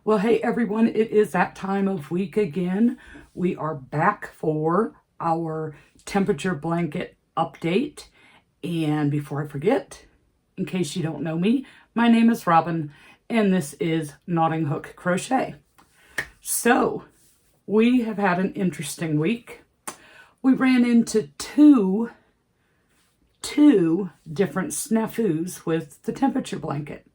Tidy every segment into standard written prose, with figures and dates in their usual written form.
Well, hey everyone, it is that time of week again. We are back for our temperature blanket update. And before I forget, in case you don't know me, my name is Robin and this is Knotting Hook Crochet. So we have had an interesting week. We ran into two different snafus with the temperature blanket.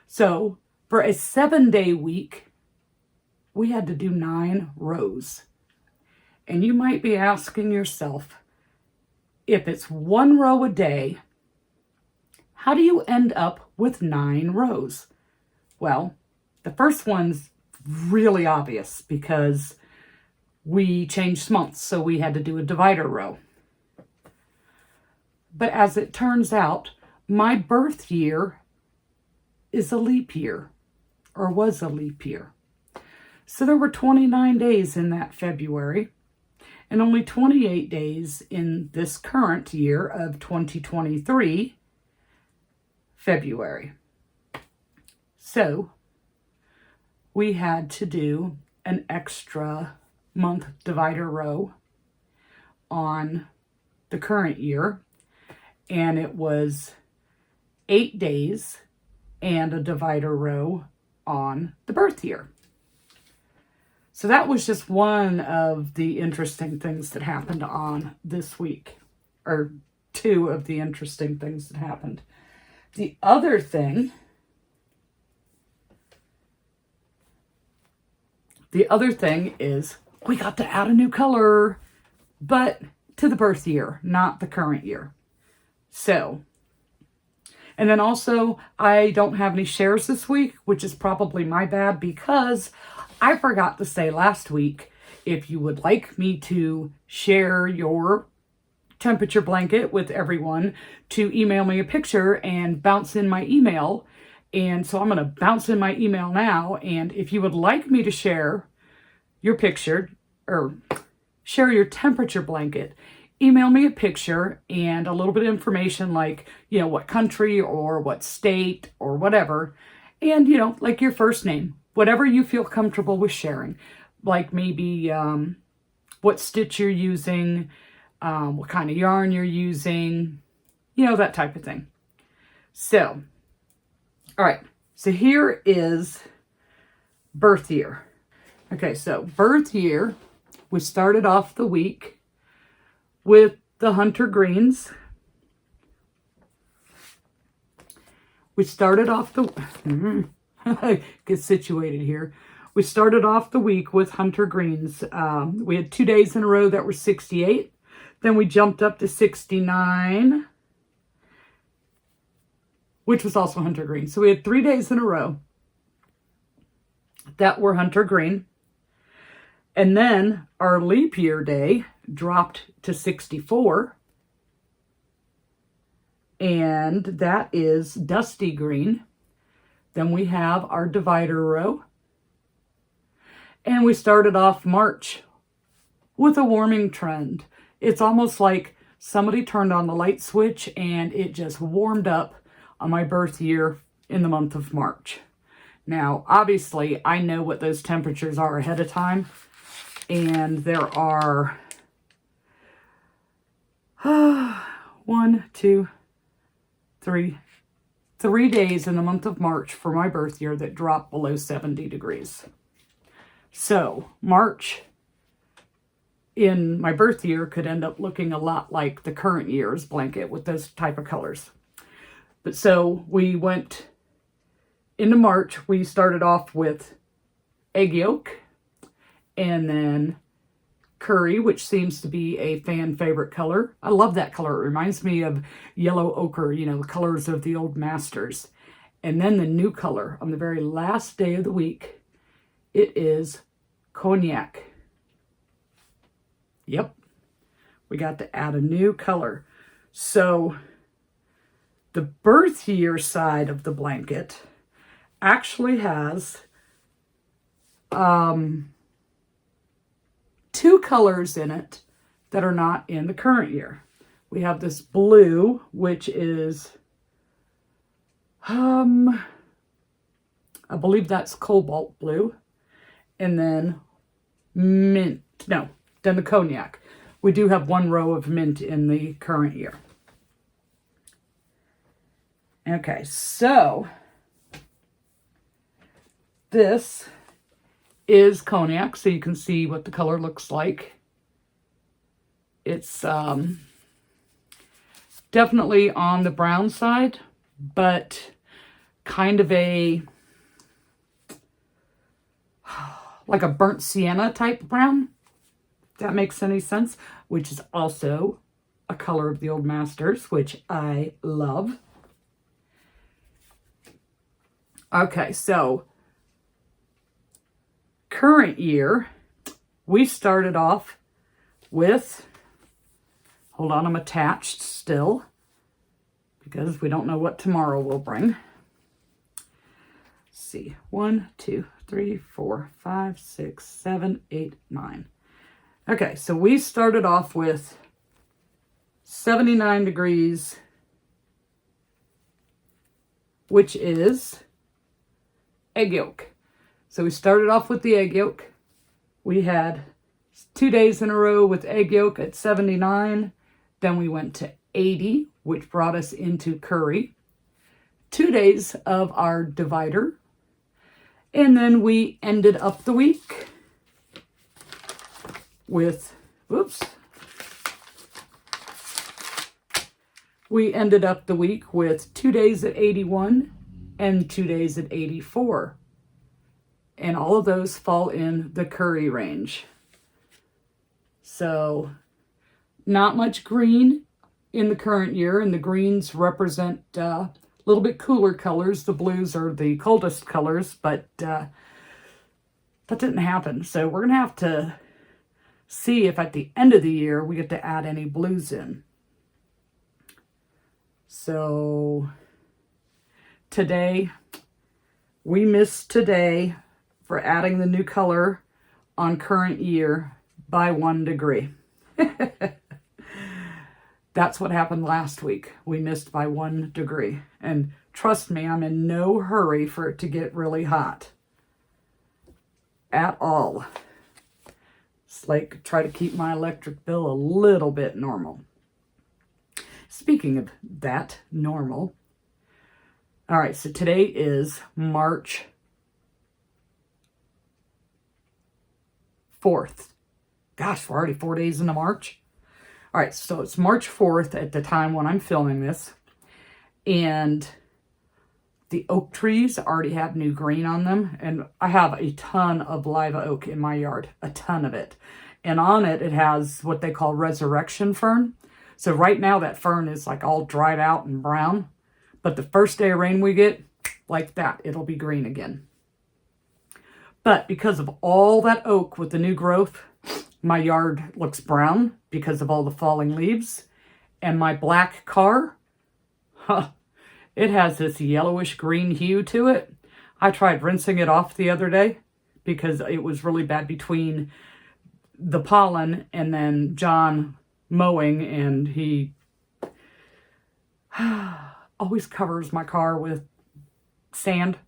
So for a 7-day week, we had to do 9 rows. And you might be asking yourself, if it's 1 row a day, how do you end up with 9 rows? Well, the first one's really obvious because we changed months, so we had to do a divider row. But as it turns out, my birth year is a leap year, or was a leap year. So there were 29 days in that February, and only 28 days in this current year of 2023, February. So we had to do an extra month divider row on the current year, and it was 8 days and a divider row on the birth year. So that was just one of the interesting things that happened on this week, or 2 of the interesting things that happened. The other thing is we got to add a new color, but to the birth year, not the current year. So, and then also, I don't have any shares this week, which is probably my bad because I forgot to say last week, if you would like me to share your temperature blanket with everyone, to email me a picture and bounce in my email. And so I'm going to bounce in my email now. And if you would like me to share your picture or share your temperature blanket, email me a picture and a little bit of information like, what country or what state or whatever. And, like your first name, whatever you feel comfortable with sharing. Like maybe what stitch you're using, what kind of yarn you're using, that type of thing. So, all right. So here is birth year. Okay, so birth year, we started off the week with the hunter greens. We started off get situated here. We started off the week with hunter greens. We had 2 days in a row that were 68. Then we jumped up to 69, which was also hunter green. So we had 3 days in a row that were hunter green. And then our leap year day dropped to 64. And that is dusty green. Then we have our divider row. And we started off March with a warming trend. It's almost like somebody turned on the light switch and it just warmed up on my birth year in the month of March. Now, obviously, I know what those temperatures are ahead of time. And there are 3 days in the month of March for my birth year that dropped below 70 degrees. So March in my birth year could end up looking a lot like the current year's blanket with those type of colors. But so we went into March, we started off with egg yolk and then curry, which seems to be a fan favorite color. I love that color. It reminds me of yellow ochre, the colors of the old masters. And then the new color on the very last day of the week, it is cognac. Yep. We got to add a new color. So the birth year side of the blanket actually has 2 colors in it that are not in the current year. We have this blue, which is I believe that's cobalt blue. And then mint, no, then the cognac. We do have one row of mint in the current year. Okay, so this is cognac, so you can see what the color looks like. It's definitely on the brown side, but kind of like a burnt sienna type brown, if that makes any sense, which is also a color of the Old Masters, which I love. Okay, so current year, we started off with, hold on, I'm attached still because we don't know what tomorrow will bring. Let's see, 1, 2, 3, 4, 5, 6, 7, 8, 9. Okay, so we started off with 79 degrees, which is egg yolk. So we started off with the egg yolk. We had 2 days in a row with egg yolk at 79. Then we went to 80, which brought us into curry. 2 days of our divider. And then we ended up the week with, we ended up the week with 2 days at 81 and 2 days at 84. And all of those fall in the curry range. So not much green in the current year, and the greens represent a little bit cooler colors. The blues are the coldest colors, but that didn't happen. So we're going to have to see if at the end of the year we get to add any blues in. So today, we missed today for adding the new color on current year by 1 degree. That's what happened last week. We missed by 1 degree. And trust me, I'm in no hurry for it to get really hot. At all. It's like try to keep my electric bill a little bit normal. Speaking of that, normal. All right, so today is March 4th. Gosh, we're already 4 days into March. All right, so it's March 4th at the time when I'm filming this. And the oak trees already have new green on them. And I have a ton of live oak in my yard, a ton of it. And on it, it has what they call resurrection fern. So right now that fern is like all dried out and brown. But the first day of rain we get, like that, it'll be green again. But because of all that oak with the new growth, my yard looks brown because of all the falling leaves. And my black car, it has this yellowish green hue to it. I tried rinsing it off the other day because it was really bad between the pollen and then John mowing, and he always covers my car with sand.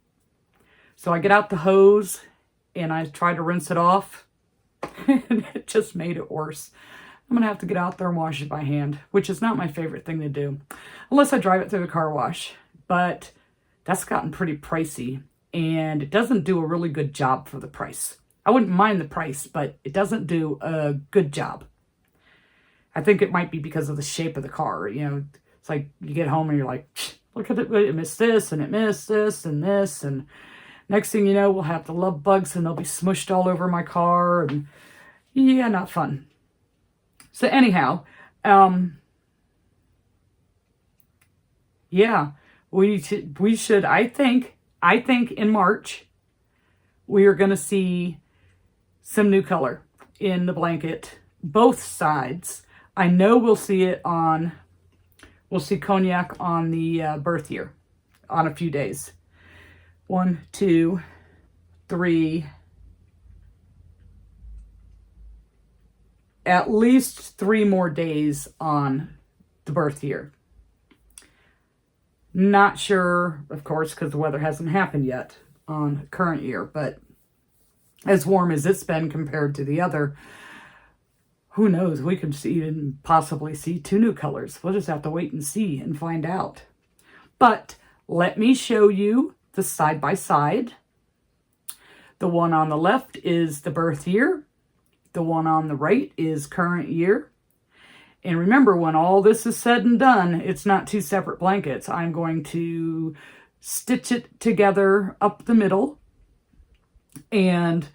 So I get out the hose and I try to rinse it off. And it just made it worse. I'm going to have to get out there and wash it by hand, which is not my favorite thing to do, unless I drive it through the car wash. But that's gotten pretty pricey, and it doesn't do a really good job for the price. I wouldn't mind the price, but it doesn't do a good job. I think it might be because of the shape of the car. You know, it's like you get home and you're like, look at it, it missed this, and it missed this, and this, and next thing you know, we'll have the love bugs, and they'll be smushed all over my car, and yeah, not fun. So anyhow, yeah, we should, I think in March, we are going to see some new color in the blanket, both sides. I know we'll see cognac on the birth year, on a few days. 1, 2, 3, at least 3 more days on the birth year. Not sure, of course, because the weather hasn't happened yet, on current year, but as warm as it's been compared to the other, who knows, we could even possibly see 2 new colors. We'll just have to wait and see and find out. But let me show you the side by side. The one on the left is the birth year. The one on the right is current year. And remember, when all this is said and done, it's not 2 separate blankets. I'm going to stitch it together up the middle. And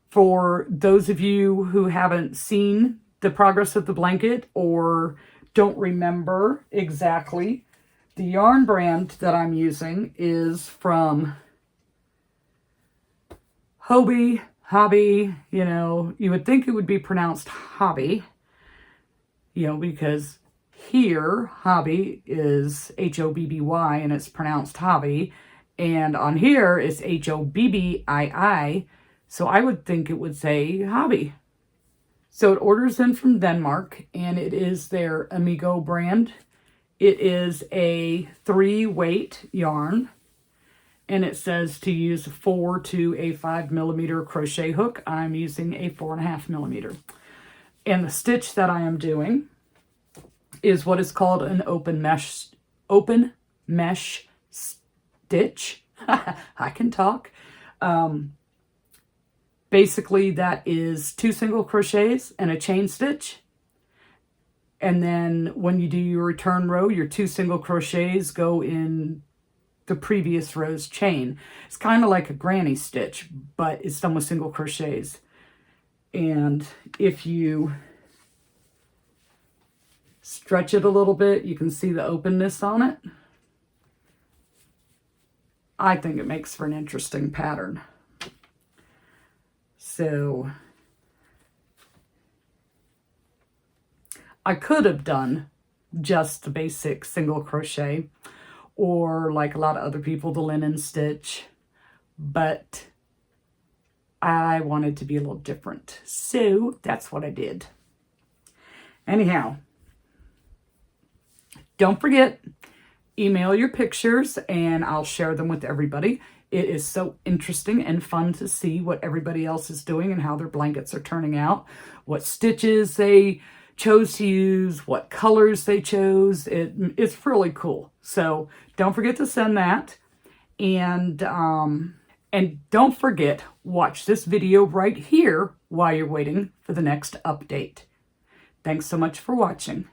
for those of you who haven't seen the progress of the blanket or don't remember exactly, the yarn brand that I'm using is from Hobby, you know, you would think it would be pronounced Hobby, you know, because here, Hobby is H-O-B-B-Y and it's pronounced Hobby. And on here, it's H-O-B-B-I-I. So I would think it would say Hobby. So it orders in from Denmark, and it is their Amigo brand. It is a 3-weight yarn, and it says to use 4 to a 5mm crochet hook. I'm using a 4.5mm. And the stitch that I am doing is what is called an open mesh stitch. I can talk. Basically, that is 2 single crochets and a chain stitch. And then when you do your return row, your 2 single crochets go in the previous row's chain. It's kind of like a granny stitch, but it's done with single crochets. And if you stretch it a little bit, you can see the openness on it. I think it makes for an interesting pattern. So I could have done just the basic single crochet, or like a lot of other people, the linen stitch, but I wanted to be a little different. So that's what I did. Anyhow, don't forget, email your pictures and I'll share them with everybody. It is so interesting and fun to see what everybody else is doing and how their blankets are turning out, what stitches they chose to use, what colors they chose. It's really cool. So don't forget to send that. And don't forget, watch this video right here while you're waiting for the next update. Thanks so much for watching.